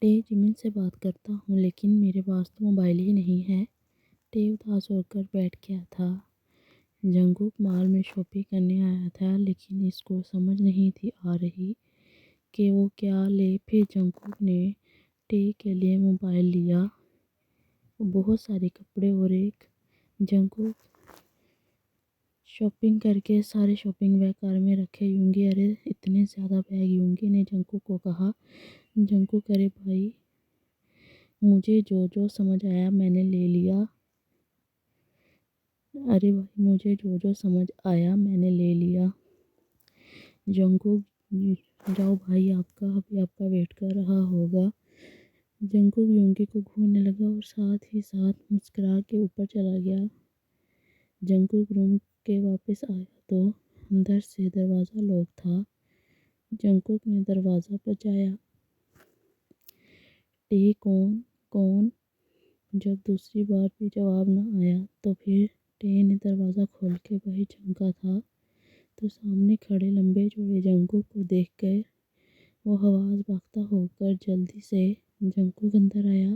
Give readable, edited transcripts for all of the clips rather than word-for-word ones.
ٹے جمن سے بات کرتا ہوں لیکن میرے پاس تو موبائل ہی نہیں ہے۔ ٹے اداس ہو کر بیٹھ گیا تھا۔ جنگوک مال میں شاپنگ کرنے آیا تھا لیکن اس کو سمجھ نہیں تھی آ رہی کہ وہ کیا لے۔ پھر جنگوک نے ٹے کے لیے موبائل لیا، بہت سارے کپڑے اور ایک۔ جنگوک شاپنگ کر کے سارے شاپنگ بیگ کار میں رکھے۔ یونگی ارے اتنے زیادہ بیگ! یونگی نے جنگوک کو کہا۔ جنگوک ارے بھائی مجھے جو سمجھ آیا میں نے لے لیا۔ جنگوک جاؤ بھائی ابھی آپ کا ویٹ کر رہا ہوگا۔ جنگوک یونگی کو گھورنے لگا اور ساتھ ہی ساتھ مسکرا کے اوپر چلا گیا۔ جنگوک روم کے واپس آیا تو اندر سے دروازہ لاک تھا۔ جنگوک نے دروازہ بجایا۔ ٹے کون؟ جب دوسری بار بھی جواب نہ آیا تو پھر ٹے نے دروازہ کھول کے وہیں جھانکا تھا تو سامنے کھڑے لمبے چوڑے جنگوک کو دیکھ کر وہ حواس باختہ ہو کر جلدی سے جنگوک اندر آیا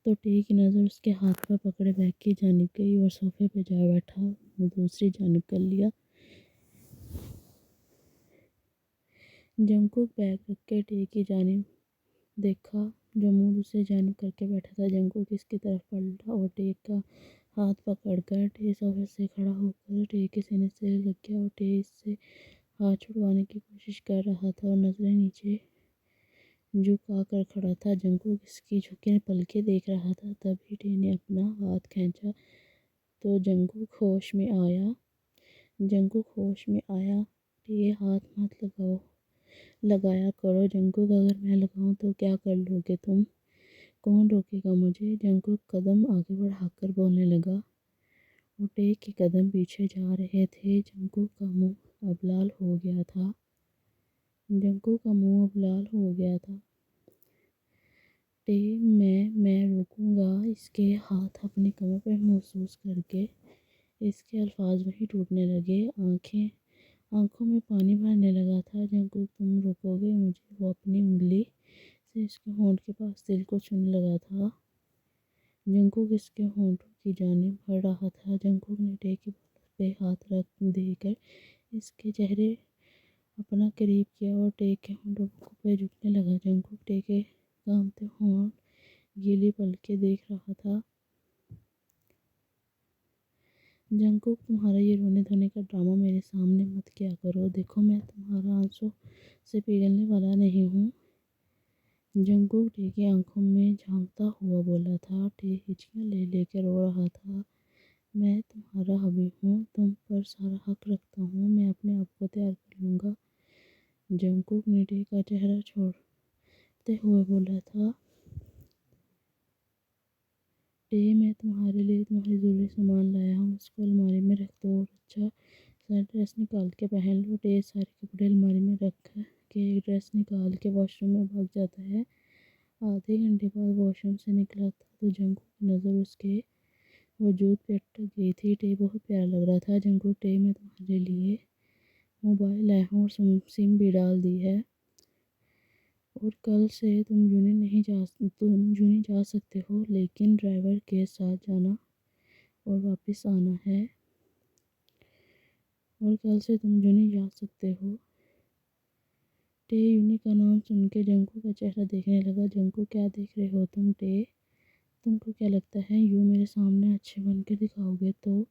تو ٹے کی نظر اس کے ہاتھ پر پکڑے بیگ کی جانب گئی اور صوفے پہ جا بیٹھا وہ دوسری جانب کر لیا۔ جنگوک بیگ رکھ کے ٹے کی جانب دیکھا جو منہ دوسری جانب کر کے بیٹھا تھا۔ جنگوک اس کی طرف پلٹا اور ٹے کا ہاتھ پکڑ کر ٹے صوفے سے کھڑا ہو کر ٹے کے سینے سے لگ گیا اور ٹے اس سے ہاتھ چھڑوانے کی کوشش کر رہا تھا اور نظریں نیچے جھکا کر کھڑا تھا۔ جنگوک اس کی جھکی پلکیں دیکھ رہا تھا۔ تبھی ٹے نے اپنا ہاتھ کھینچا تو جنگوک ہوش میں آیا۔ ٹے ہاتھ مت لگایا کرو جنگوک، اگر میں لگاؤں تو کیا کر لو گے تم؟ کون روکے گا مجھے؟ جنگوک قدم آگے بڑھا کر بولنے لگا اور ٹے کے قدم پیچھے جا رہے تھے۔ جنگوک کا منہ اب لال ہو گیا تھا۔ ٹے میں روکوں گا۔ اس کے ہاتھ اپنی کمر پر محسوس کر کے اس کے الفاظ وہیں ٹوٹنے لگے۔ آنکھوں میں پانی بھرنے لگا تھا۔ جنگوک تم روکو گے مجھے؟ وہ اپنی انگلی سے اس کے ہونٹ کے پاس دل کو چھونے لگا تھا۔ جنگوک اس کے ہونٹوں کی جانب بڑھ رہا تھا۔ جنگوک نے ٹے کے بالوں پہ ہاتھ رکھ دے کر اس کے چہرے اپنا قریب کیا اور ٹے کے ہونٹوں پہ جھکنے لگا۔ جنگوک ٹے کے کانپتے ہونٹ، گیلی پلکیں دیکھ رہا تھا۔ جنگوک تمہارا یہ رونے دھونے کا ڈرامہ میرے سامنے مت کیا کرو۔ دیکھو میں تمہارا آنسو سے پگھلنے والا نہیں ہوں۔ جنگوک ٹے کی آنکھوں میں جھانکتا ہوا بولا تھا۔ ٹے ہچکیاں لے لے کے رو رہا تھا۔ میں تمہارا حامی ہوں، تم پر سارا حق رکھتا ہوں، میں اپنے آپ کو تیار کر لوں گا۔ جنگوک نے ٹے کا چہرہ چھوڑتے ہوئے بولا تھا۔ ٹے میں تمہارے لیے تمہاری ضروری سامان لایا ہوں، اس کو الماری میں رکھ دو اور اچھا سا ڈریس نکال کے پہن لو۔ ٹے سارے کپڑے الماری میں رکھ کے ڈریس نکال کے واش روم میں بھاگ جاتا ہے۔ آدھے گھنٹے بعد واش روم سے نکلا تھا تو جنگوک کی نظر اس کے وجود پہ اٹک گئی تھی۔ ٹے بہت پیارا لگ رہا تھا۔ جنگوک ٹے میں تمہارے لیے موبائل لایا ہوں اور سم بھی ڈال دی ہے اور کل سے تم یونی جا سکتے ہو لیکن ڈرائیور کے ساتھ جانا اور واپس آنا ہے۔ ٹے یونی کا نام سن کے جنگوک کا چہرہ دیکھنے لگا۔ جنگوک کیا دیکھ رہے ہو تم؟ ٹے تم کو کیا لگتا ہے یوں میرے سامنے اچھے بن کے دکھاؤ گے تو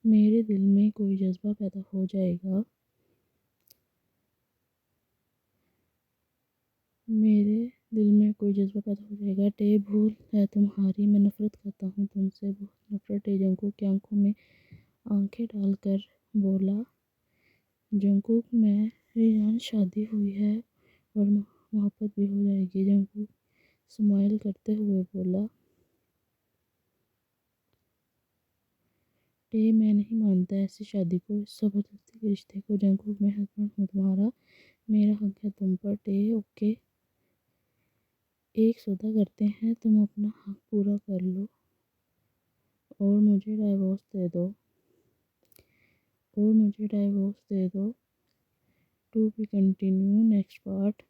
میرے دل میں کوئی جذبہ پیدا ہو جائے گا؟ ٹے بھول ہے تمہاری، میں نفرت کرتا ہوں تم سے، بہت نفرت۔ ٹے جنگوک کی آنکھوں میں آنکھیں ڈال کر بولا۔ جنگوک میری جان شادی ہوئی ہے اور محبت بھی ہو جائے گی، جنگوک اسمائل کرتے ہوئے بولا۔ ٹے میں نہیں مانتا ایسی شادی کو، اس زبردستی کے رشتے کو۔ جنگوک میں ہسبینڈ ہوں تمہارا، میرا حق ہے تم پر۔ ٹے اوکے، ایک سودا کرتے ہیں، تم اپنا حق پورا کر لو اور مجھے ڈائیورس دے دو۔ To be continue next part.